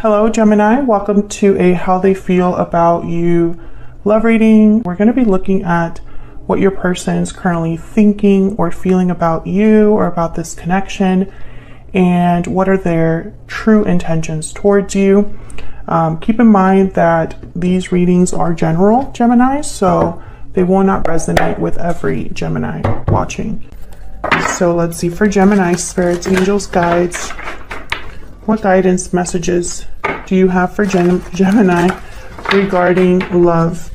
Hello, Gemini. Welcome to a How They Feel About You love reading. We're going to be looking at what your person is currently thinking or feeling about you or about this connection, and what are their true intentions towards you. Keep in mind that these readings are general, Gemini, so they will not resonate with every Gemini watching. So let's see for Gemini, spirits, angels, guides. What guidance messages do you have for Gemini regarding love?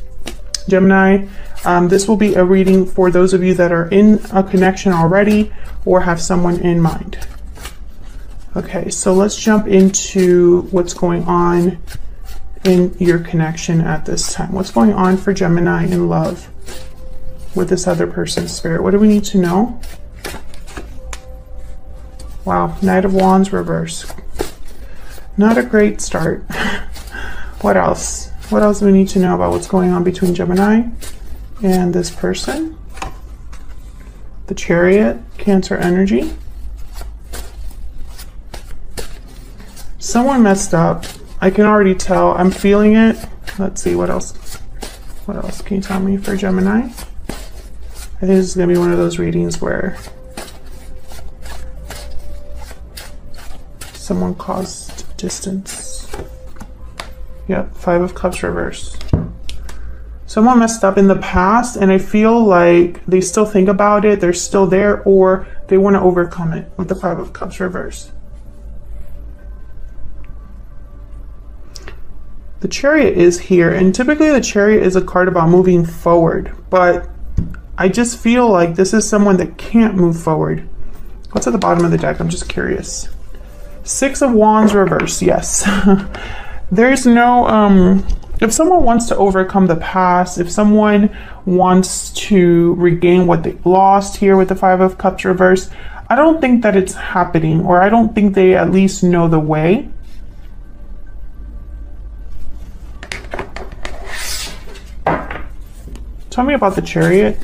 Gemini, this will be a reading for those of you that are in a connection already or have someone in mind. Okay, so let's jump into what's going on in your connection at this time. What's going on for Gemini in love with this other person's spirit? What do we need to know? Wow, Knight of Wands reverse. Not a great start. What else? What else do we need to know about what's going on between Gemini and this person? The Chariot, Cancer energy. Someone messed up. I can already tell. I'm feeling it. Let's see, what else? What else can you tell me for Gemini? I think this is going to be one of those readings where someone caused distance. Yep, Five of Cups reverse. Someone messed up in the past, and I feel like they still think about it. They're still there, or they want to overcome it with the Five of Cups reverse. The Chariot is here, and typically the Chariot is a card about moving forward, but I just feel like this is someone that can't move forward. What's at the bottom of the deck? I'm just curious. Six of Wands reverse, yes. There's no, if someone wants to overcome the past, if someone wants to regain what they lost here with the Five of Cups reverse, I don't think that it's happening, or I don't think they at least know the way. Tell me about the Chariot.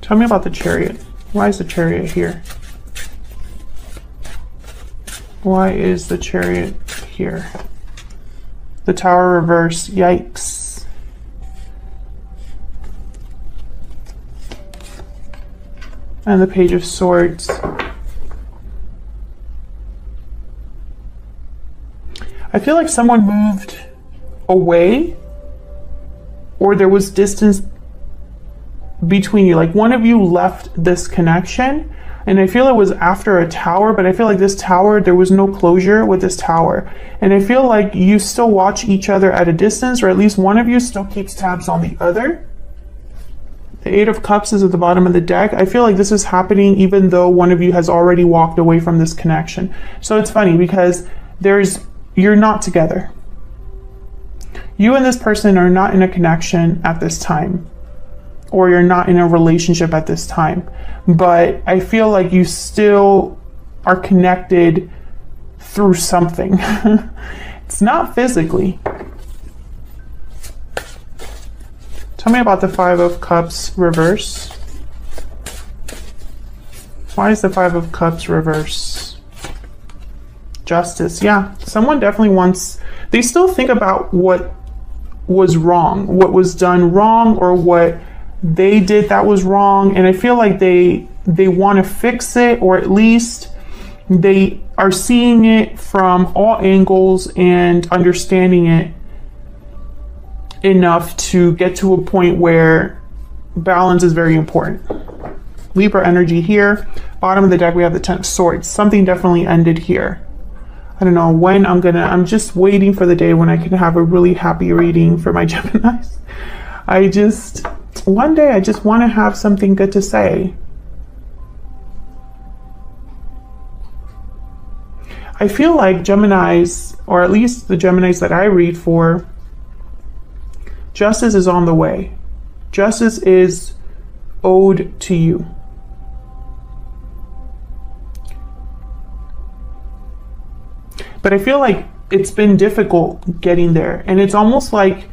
Tell me about the Chariot. Why is the Chariot here? Why is the Chariot here? The Tower reverse. Yikes. And the Page of Swords. I feel like someone moved away, or there was distance between you. Like one of you left this connection, and I feel it was after a tower, but I feel like this tower, there was no closure with this tower. And I feel like you still watch each other at a distance, or at least one of you still keeps tabs on the other. The Eight of Cups is at the bottom of the deck. I feel like this is happening even though one of you has already walked away from this connection. So it's funny because you're not together. You and this person are not in a connection at this time, or you're not in a relationship at this time, but I feel like you still are connected through something. It's not physically. Tell me about the Five of Cups reverse. Why is the Five of Cups reverse? Justice. Yeah, someone definitely wants, they still think about what was wrong, what was done wrong, or what they did that was wrong, and I feel like they want to fix it, or at least they are seeing it from all angles and understanding it enough to get to a point where balance is very important. Libra energy here. Bottom of the deck we have the Ten of Swords. Something definitely ended here. I don't know when I'm just waiting for the day when I can have a really happy reading for my Geminis. One day I just want to have something good to say. I feel like Geminis, or at least the Geminis that I read for, justice is on the way. Justice is owed to you. But I feel like it's been difficult getting there, and it's almost like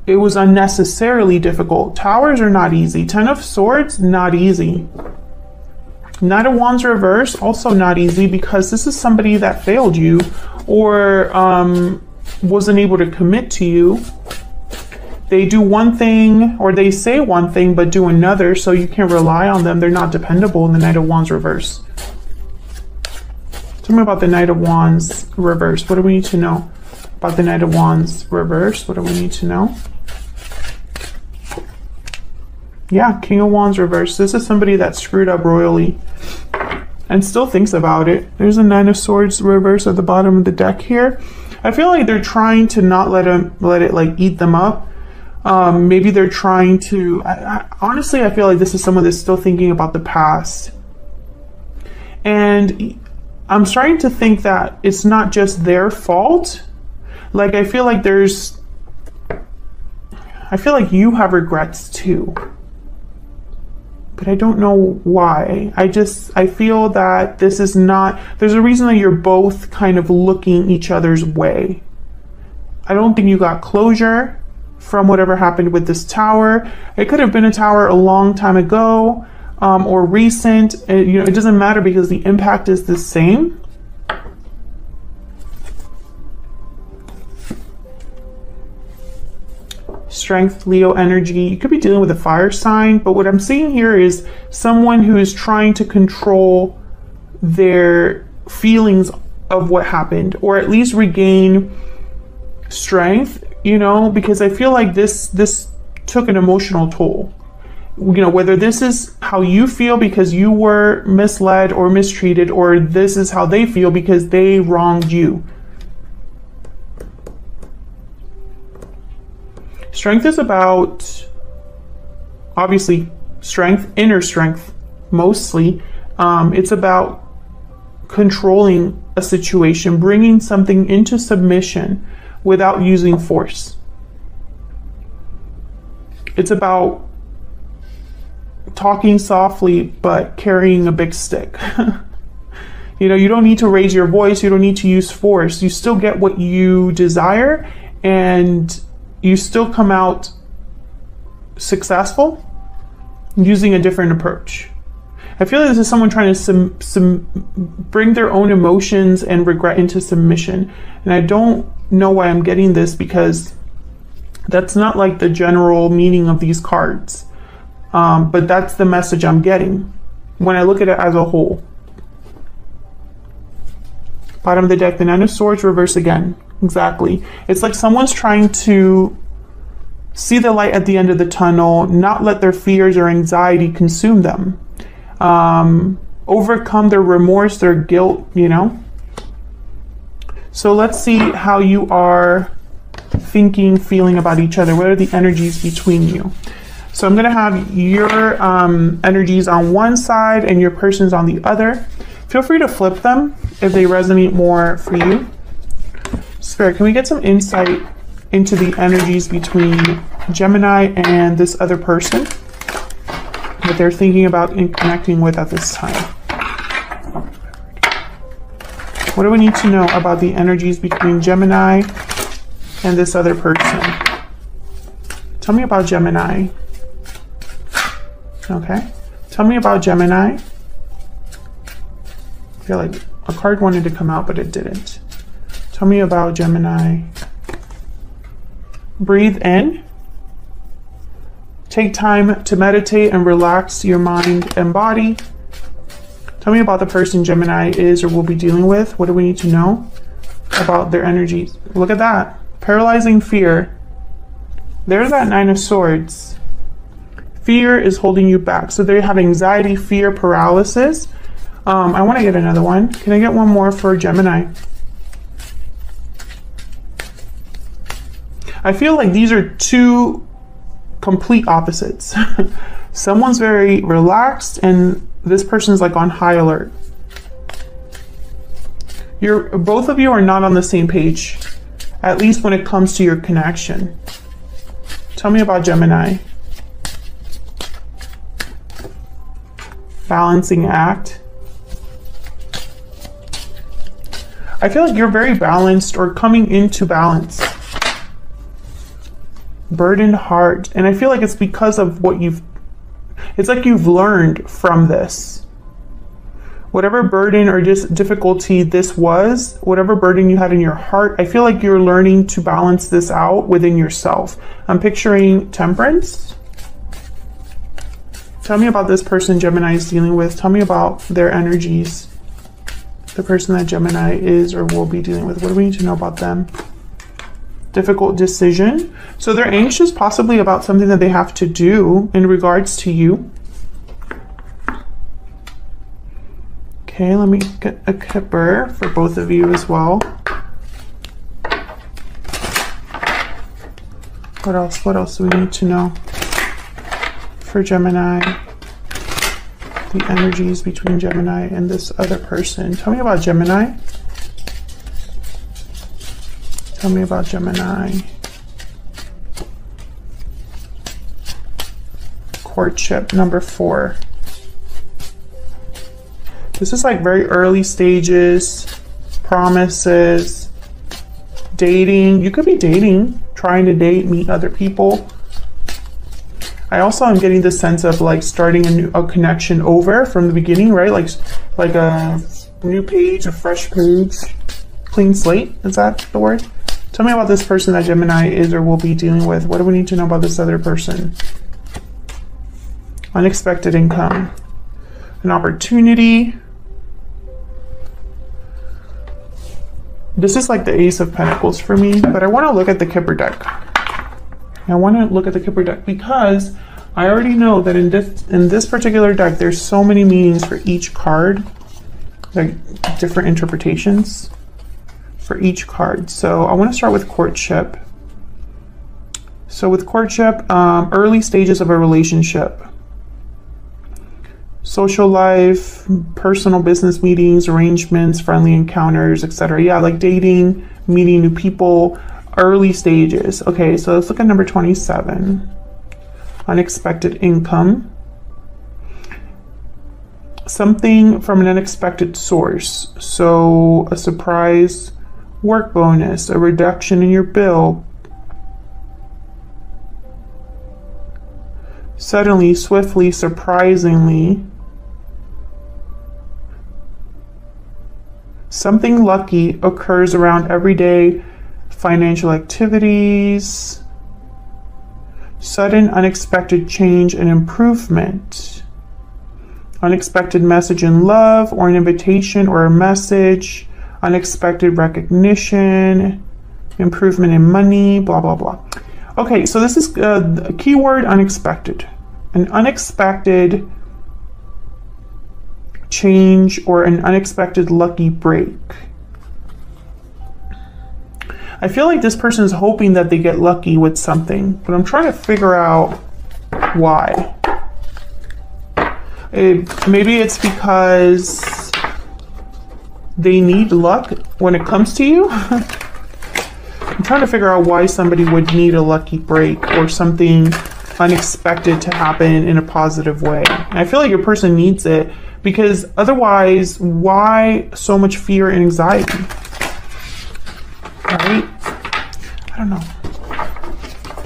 it was unnecessarily difficult. Towers are not easy. Ten of Swords, not easy. Knight of Wands reverse, also not easy, because this is somebody that failed you or wasn't able to commit to you. They do one thing, or they say one thing but do another, so you can't rely on them. They're not dependable in the Knight of Wands reverse. Tell me about the Knight of Wands reverse. What do we need to know about the Knight of Wands reverse? What do we need to know? Yeah, King of Wands reverse. This is somebody that screwed up royally and still thinks about it. There's a Nine of Swords reverse at the bottom of the deck here. I feel like they're trying to not let it like eat them up. Maybe they're trying to, honestly, I feel like this is someone that's still thinking about the past. And I'm starting to think that it's not just their fault. Like, I feel like you have regrets too. But I don't know why. I feel that this is not, there's a reason that you're both kind of looking each other's way. I don't think you got closure from whatever happened with this tower. It could have been a tower a long time ago, or recent. It doesn't matter because the impact is the same. Strength, Leo energy. You could be dealing with a fire sign, but what I'm seeing here is someone who is trying to control their feelings of what happened, or at least regain strength, because I feel like this took an emotional toll. Whether this is how you feel because you were misled or mistreated, or this is how they feel because they wronged you. Strength is about, obviously, strength, inner strength, mostly. It's about controlling a situation, bringing something into submission without using force. It's about talking softly, but carrying a big stick. You don't need to raise your voice. You don't need to use force. You still get what you desire, and you still come out successful using a different approach. I feel like this is someone trying to bring their own emotions and regret into submission. And I don't know why I'm getting this, because that's not like the general meaning of these cards. But that's the message I'm getting when I look at it as a whole. Bottom of the deck, the Nine of Swords reverse again. Exactly. It's like someone's trying to see the light at the end of the tunnel, not let their fears or anxiety consume them. Overcome their remorse, their guilt, So let's see how you are thinking, feeling about each other. What are the energies between you? So I'm going to have your energies on one side and your person's on the other. Feel free to flip them if they resonate more for you. Spirit, can we get some insight into the energies between Gemini and this other person that they're thinking about and connecting with at this time? What do we need to know about the energies between Gemini and this other person? Tell me about Gemini. Okay. Tell me about Gemini. I feel like a card wanted to come out, but it didn't. Tell me about Gemini. Breathe in. Take time to meditate and relax your mind and body. Tell me about the person Gemini is or will be dealing with. What do we need to know about their energies? Look at that. Paralyzing fear. There's that Nine of Swords. Fear is holding you back. So they have anxiety, fear, paralysis. I want to get another one. Can I get one more for Gemini? I feel like these are two complete opposites. Someone's very relaxed and this person's like on high alert. Both of you are not on the same page, at least when it comes to your connection. Tell me about Gemini. Balancing act. I feel like you're very balanced or coming into balance. Burdened heart. And I feel like it's because of what it's like you've learned from this. Whatever burden or just difficulty this was, whatever burden you had in your heart, I feel like you're learning to balance this out within yourself. I'm picturing Temperance. Tell me about this person Gemini is dealing with. Tell me about their energies. The person that Gemini is or will be dealing with. What do we need to know about them? Difficult decision. So they're anxious possibly about something that they have to do in regards to you. Okay, let me get a Kipper for both of you as well. What else? What else do we need to know for Gemini? The energies between Gemini and this other person. Tell me about Gemini. Tell me about Gemini. Courtship, number 4. This is like very early stages, promises, dating. You could be dating, trying to date, meet other people. I also am getting the sense of like starting a connection over from the beginning, right? Like a new page, a fresh page, clean slate. Is that the word? Tell me about this person that Gemini is or will be dealing with. What do we need to know about this other person? Unexpected income, an opportunity. This is like the Ace of Pentacles for me, but I want to look at the Kipper deck. I want to look at the Kipper deck because I already know that in this particular deck, there's so many meanings for each card, like different interpretations for each card. So I want to start with courtship. So with courtship, early stages of a relationship. Social life, personal business meetings, arrangements, friendly encounters, etc. Yeah, like dating, meeting new people, early stages. Okay, so let's look at number 27. Unexpected income. Something from an unexpected source. So a surprise work bonus, a reduction in your bill. Suddenly, swiftly, surprisingly. Something lucky occurs around everyday financial activities. Sudden unexpected change and improvement. Unexpected message in love or an invitation or a message. Unexpected recognition. Improvement in money, blah, blah, blah. Okay, so this is the keyword unexpected. An unexpected change or an unexpected lucky break. I feel like this person is hoping that they get lucky with something, but I'm trying to figure out why. Maybe it's because they need luck when it comes to you. I'm trying to figure out why somebody would need a lucky break or something unexpected to happen in a positive way. And I feel like your person needs it because otherwise, why so much fear and anxiety? Right? I don't know.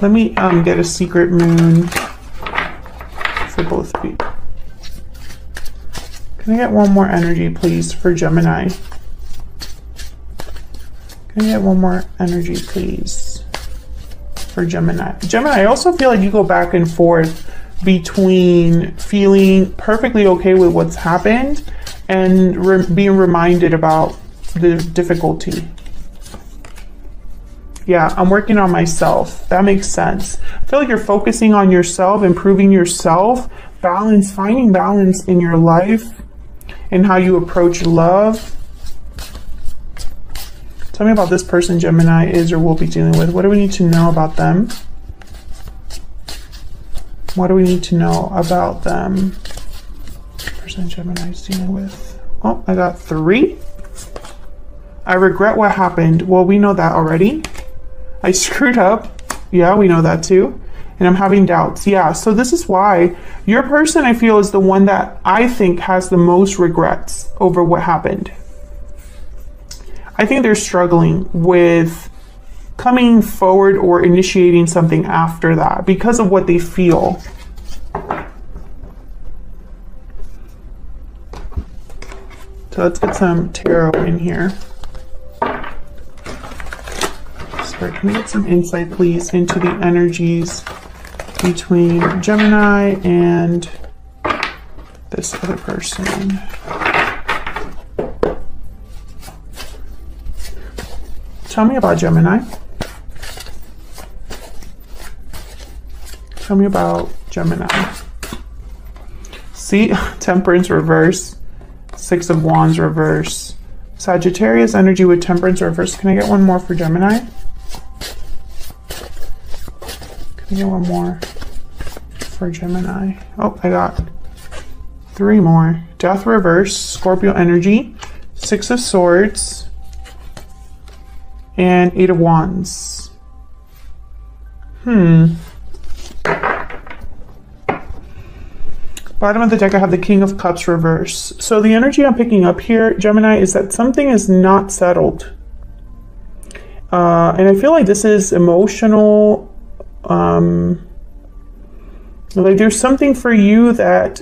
Let me get a secret moon for both of you. Can I get one more energy, please, for Gemini? Can I get one more energy, please, for Gemini? Gemini, I also feel like you go back and forth between feeling perfectly okay with what's happened and being reminded about the difficulty. Yeah, I'm working on myself. That makes sense. I feel like you're focusing on yourself, improving yourself, balance, finding balance in your life and how you approach love. Tell me about this person Gemini is or will be dealing with. What do we need to know about them? What do we need to know about them? Person Gemini is dealing with. Oh, I got 3. I regret what happened. Well, we know that already. I screwed up. Yeah, we know that too. And I'm having doubts. Yeah, so this is why your person, I feel, is the one that I think has the most regrets over what happened. I think they're struggling with coming forward or initiating something after that because of what they feel. So let's get some tarot in here. Sorry, can we get some insight, please, into the energies between Gemini and this other person? Tell me about Gemini. Tell me about Gemini. See, Temperance reverse, Six of Wands reverse, Sagittarius energy with Temperance reverse. Can I get one more for Gemini? Can I get one more for Gemini? Oh, I got 3 more. Death reverse, Scorpio energy, Six of Swords, and 8 of Wands. Bottom of the deck, I have the King of Cups reverse. So the energy I'm picking up here, Gemini, is that something is not settled. And I feel like this is emotional. Like there's something for you that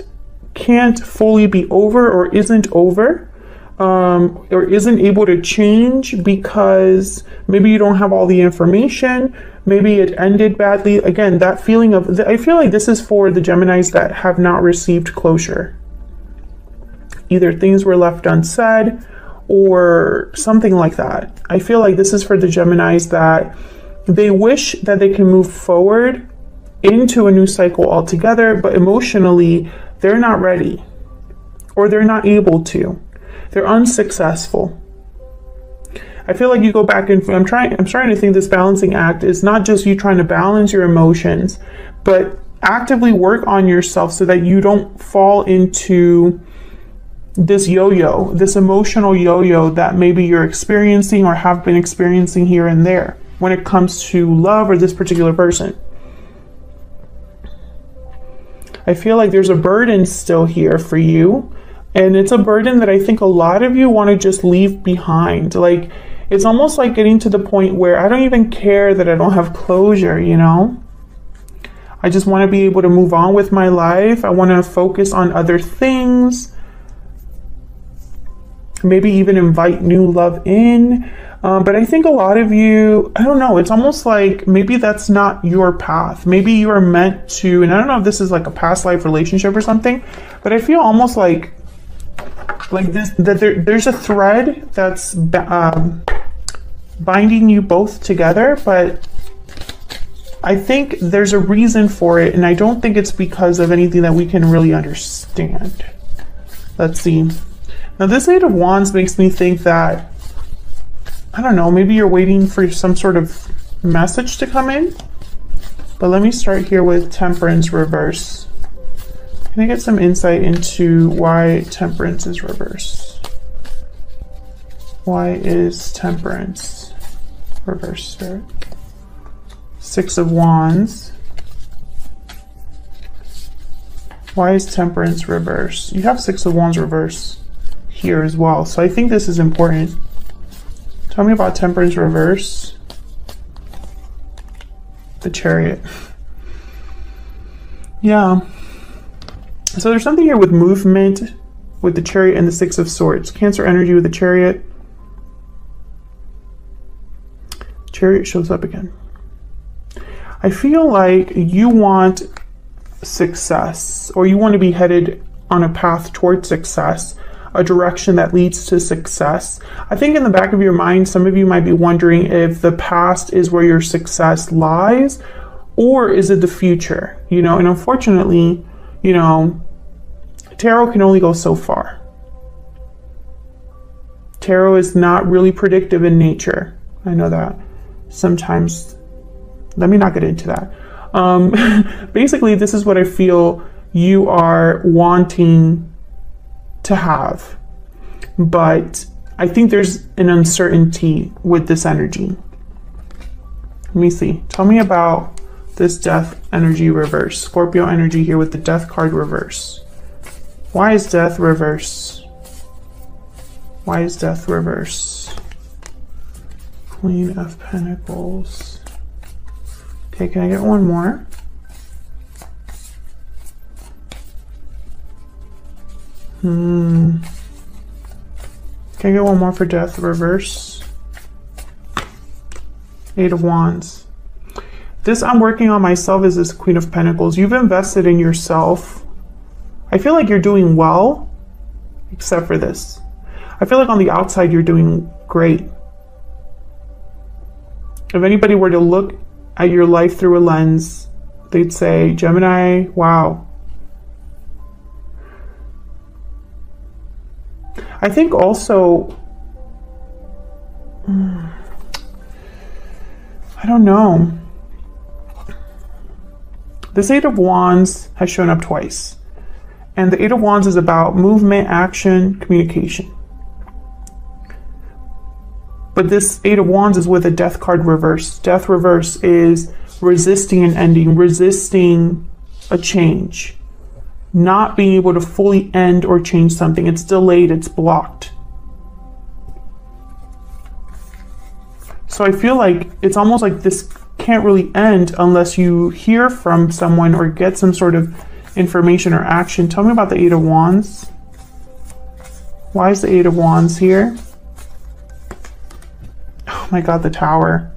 can't fully be over or isn't over. Or isn't able to change because maybe you don't have all the information, maybe it ended badly. Again, that feeling of, I feel like this is for the Geminis that have not received closure. Either things were left unsaid or something like that. I feel like this is for the Geminis that they wish that they can move forward into a new cycle altogether, but emotionally they're not ready or they're not able to. They're unsuccessful. I feel like you go back and I'm starting to think this balancing act is not just you trying to balance your emotions, but actively work on yourself so that you don't fall into this yo-yo, this emotional yo-yo that maybe you're experiencing or have been experiencing here and there when it comes to love or this particular person. I feel like there's a burden still here for you. And it's a burden that I think a lot of you want to just leave behind. Like, it's almost like getting to the point where I don't even care that I don't have closure, you know? I just want to be able to move on with my life. I want to focus on other things. Maybe even invite new love in. But I think a lot of you, I don't know, it's almost like maybe that's not your path. Maybe you are meant to, and I don't know if this is like a past life relationship or something, but I feel almost like this, that there's a thread that's binding you both together, but I think there's a reason for it, and I don't think it's because of anything that we can really understand. Let's see. Now this Eight of Wands makes me think that, I don't know, maybe you're waiting for some sort of message to come in, but let me start here with Temperance reverse. Can I get some insight into why Temperance is reverse? Why is Temperance reverse, Spirit? Six of Wands. Why is Temperance reverse? You have Six of Wands reverse here as well, so I think this is important. Tell me about Temperance reverse. The Chariot. Yeah. So there's something here with movement with the Chariot and the Six of Swords. Cancer energy with the Chariot. Chariot shows up again. I feel like you want success, or you want to be headed on a path towards success, a direction that leads to success. I think in the back of your mind, some of you might be wondering if the past is where your success lies, or is it the future? You know, and unfortunately, you know, tarot can only go so far. Tarot is not really predictive in nature. I know that. Sometimes, let me not get into that. Basically, this is what I feel you are wanting to have. But I think there's an uncertainty with this energy. Let me see. Tell me about this Death energy reverse. Scorpio energy here with the Death card reverse. Why is Death reverse? Why is Death reverse? Queen of Pentacles. Okay, can I get one more? Can I get one more for death reverse? Eight of Wands. This I'm working on myself is this Queen of Pentacles. You've invested in yourself. I feel like you're doing well, except for this. I feel like on the outside you're doing great. If anybody were to look at your life through a lens, they'd say, Gemini, wow. I think also, I don't know. This Eight of Wands has shown up twice. And the Eight of Wands is about movement, action, communication. But this Eight of Wands is with a Death card reverse. Death reverse is resisting an ending, resisting a change. Not being able to fully end or change something. It's delayed, it's blocked. So I feel like it's almost like this can't really end unless you hear from someone or get some sort of information or action. Tell me about the Eight of Wands. Why is the Eight of Wands here? Oh my God, the Tower.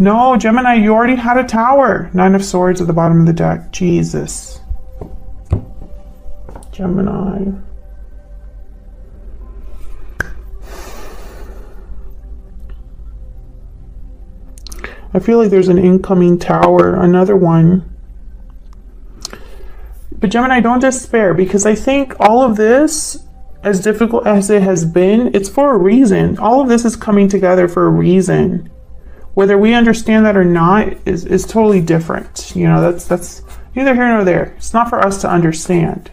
No, Gemini, you already had a Tower. Nine of Swords at the bottom of the deck. Jesus. Gemini. I feel like there's an incoming Tower, another one. But Gemini, don't despair, because I think all of this, as difficult as it has been, it's for a reason. All of this is coming together for a reason. Whether we understand that or not is totally different. You know, that's neither here nor there. It's not for us to understand.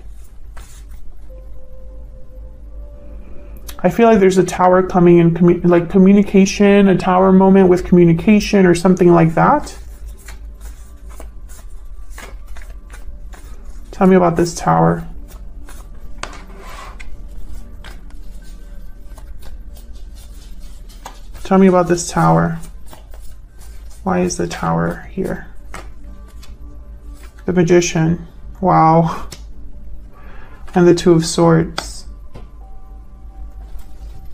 I feel like there's a Tower coming in, like communication, a Tower moment with communication or something like that. Tell me about this Tower. Tell me about this Tower. Why is the Tower here? The Magician. Wow. And the Two of Swords.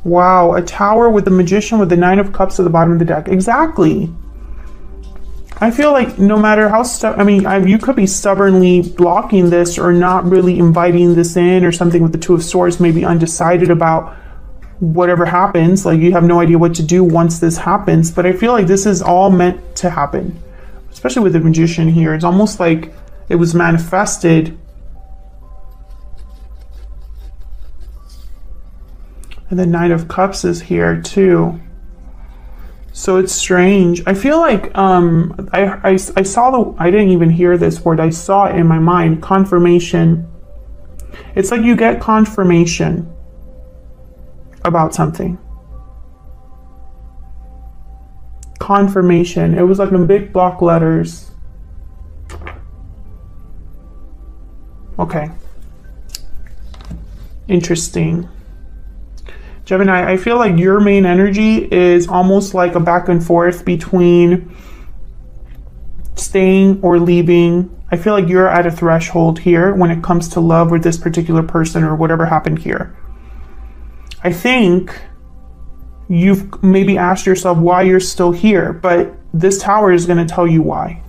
Wow, a Tower with the Magician with the Nine of Cups at the bottom of the deck. Exactly. I feel like no matter how you could be stubbornly blocking this or not really inviting this in or something with the Two of Swords, maybe undecided about whatever happens. Like you have no idea what to do once this happens. But I feel like this is all meant to happen, especially with the Magician here. It's almost like it was manifested. And the Nine of Cups is here too. So it's strange. I feel like I saw I didn't even hear this word. I saw it in my mind. Confirmation. It's like you get confirmation about something. Confirmation. It was like in big block letters. Okay. Interesting. Gemini, I feel like your main energy is almost like a back and forth between staying or leaving. I feel like you're at a threshold here when it comes to love with this particular person or whatever happened here. I think you've maybe asked yourself why you're still here, but this Tower is going to tell you why.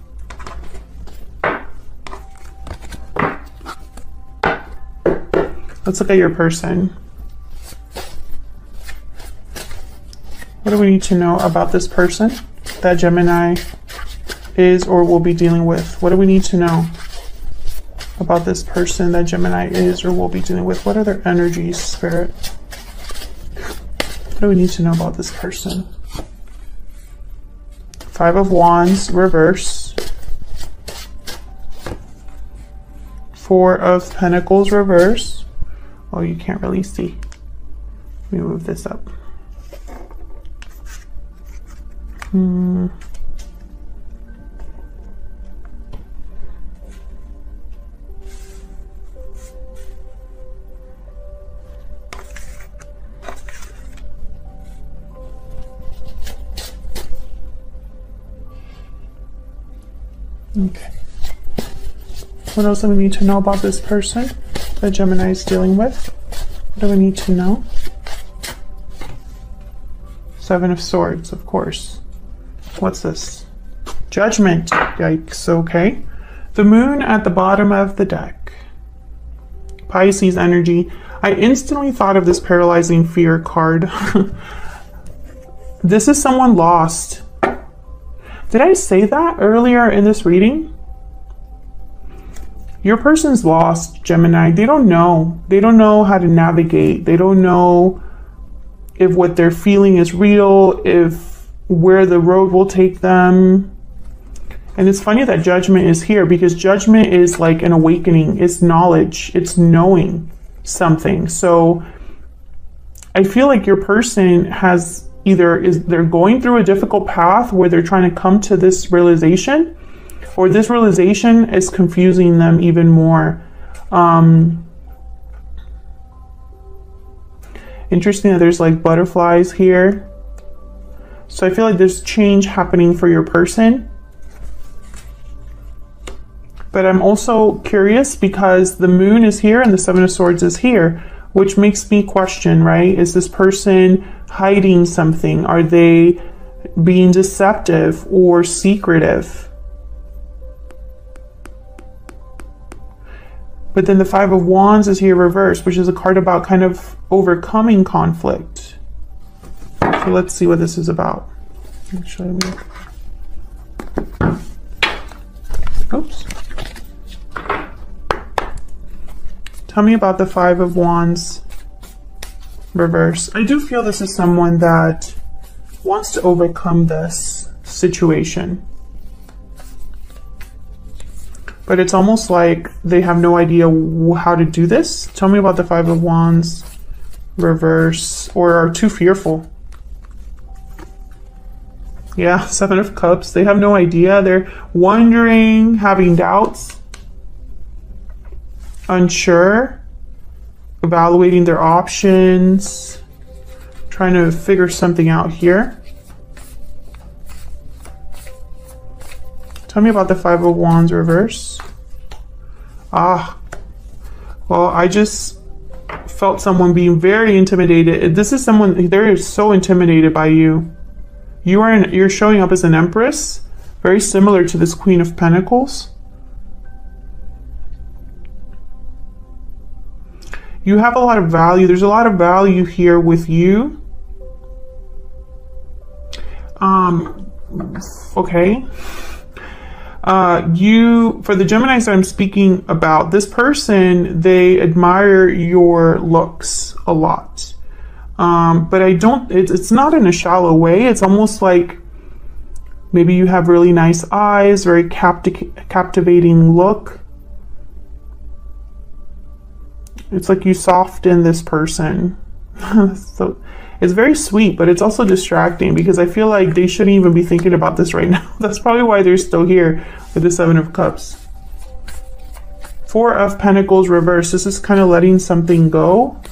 Let's look at your person. What do we need to know about this person that Gemini is or will be dealing with? What do we need to know about this person that Gemini is or will be dealing with? What are their energies, Spirit? What do we need to know about this person? Five of Wands, reverse. Four of Pentacles, reverse. Oh, you can't really see. Let me move this up. Okay. What else do we need to know about this person that Gemini is dealing with? What do we need to know? Seven of Swords, of course. What's this? Judgment. Yikes. Okay. The Moon at the bottom of the deck. Pisces energy. I instantly thought of this paralyzing fear card. This is someone lost. Did I say that earlier in this reading? Your person's lost, Gemini. They don't know. They don't know how to navigate. They don't know if what they're feeling is real, if where the road will take them. And it's funny that Judgment is here, because Judgment is like an awakening. It's knowledge. It's knowing something. So I feel like your person has they're going through a difficult path where they're trying to come to this realization, or this realization is confusing them even more. Interesting that there's like butterflies here. So I feel like there's change happening for your person. But I'm also curious because the Moon is here and the Seven of Swords is here, which makes me question, right? Is this person hiding something? Are they being deceptive or secretive? But then the Five of Wands is here reversed, which is a card about kind of overcoming conflict. So let's see what this is about. Oops. Tell me about the Five of Wands reverse. I do feel this is someone that wants to overcome this situation. But it's almost like they have no idea how to do this. Tell me about the Five of Wands reverse, or are too fearful. Yeah, Seven of Cups. They have no idea. They're wondering, having doubts, unsure, evaluating their options, trying to figure something out here. Tell me about the Five of Wands reverse. Well, I just felt someone being very intimidated. This is someone, they're so intimidated by you. You're showing up as an Empress, very similar to this Queen of Pentacles. You have a lot of value. There's a lot of value here with you. Okay. For the Geminis that I'm speaking about, this person, they admire your looks a lot. But it's not in a shallow way. It's almost like maybe you have really nice eyes, very captivating look. It's like you soften this person. So it's very sweet, but it's also distracting because I feel like they shouldn't even be thinking about this right now. That's probably why they're still here with the Seven of Cups. Four of Pentacles reverse. This is kind of letting something go.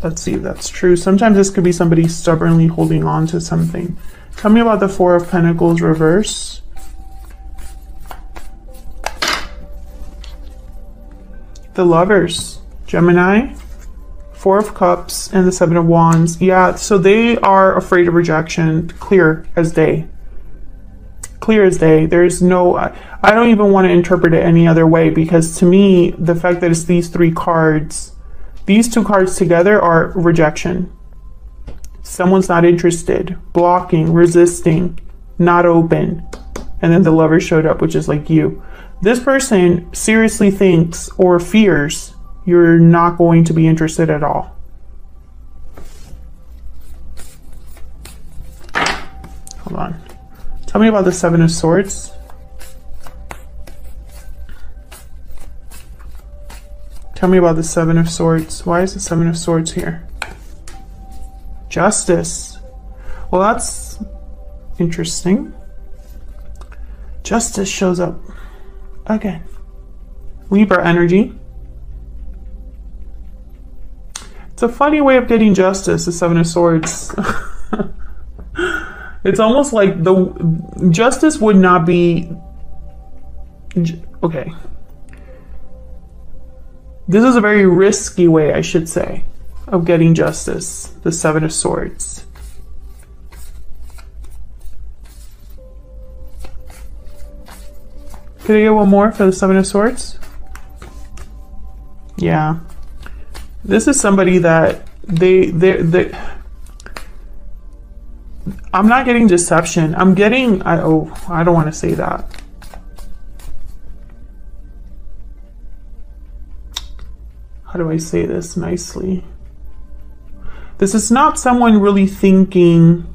Let's see if that's true. Sometimes this could be somebody stubbornly holding on to something. Tell me about the Four of Pentacles reverse. The Lovers, Gemini, Four of Cups, and the Seven of Wands. Yeah, so they are afraid of rejection, clear as day. Clear as day. There's no, I don't even want to interpret it any other way, because to me, the fact that it's these three cards, these two cards together are rejection. Someone's not interested, blocking, resisting, not open. And then the Lover showed up, which is like you. This person seriously thinks or fears you're not going to be interested at all. Hold on. Tell me about the Seven of Swords. Tell me about the Seven of Swords. Why is the Seven of Swords here? Justice. Well, that's interesting. Justice shows up again. Libra energy. It's a funny way of getting justice, the Seven of Swords. It's almost like the justice would not be... Okay. This is a very risky way, I should say. of getting justice, the Seven of Swords. Could I get one more for the Seven of Swords? Yeah. This is somebody that they I'm not getting deception. I'm getting, I don't want to say that. How do I say this nicely? This is not someone really thinking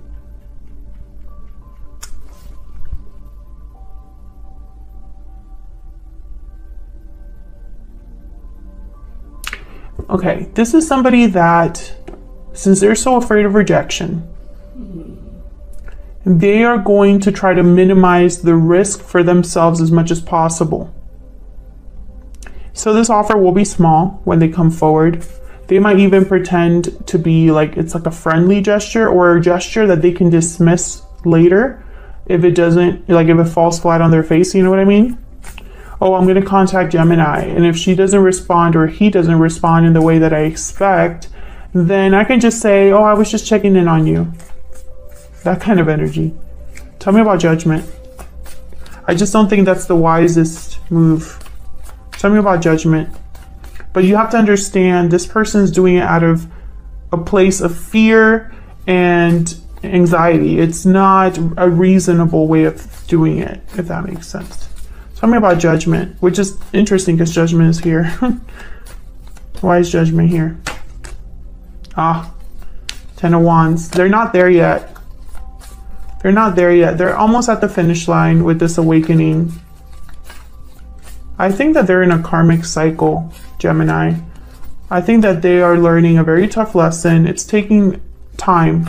okay, this is somebody that, since they're so afraid of rejection, they are going to try to minimize the risk for themselves as much as possible. So this offer will be small when they come forward. They might even pretend to be like, it's like a friendly gesture or a gesture that they can dismiss later if it doesn't, like if it falls flat on their face, you know what I mean? Oh, I'm going to contact Gemini, and if she doesn't respond or he doesn't respond in the way that I expect, then I can just say, oh, I was just checking in on you. That kind of energy. Tell me about Judgment. I just don't think that's the wisest move. Tell me about Judgment. But you have to understand, this person's doing it out of a place of fear and anxiety. It's not a reasonable way of doing it, if that makes sense. Tell me about Judgment, which is interesting because Judgment is here. Why is Judgment here? Ah, Ten of Wands. They're not there yet. They're not there yet. They're almost at the finish line with this awakening. I think that they're in a karmic cycle, Gemini. I think that they are learning a very tough lesson. It's taking time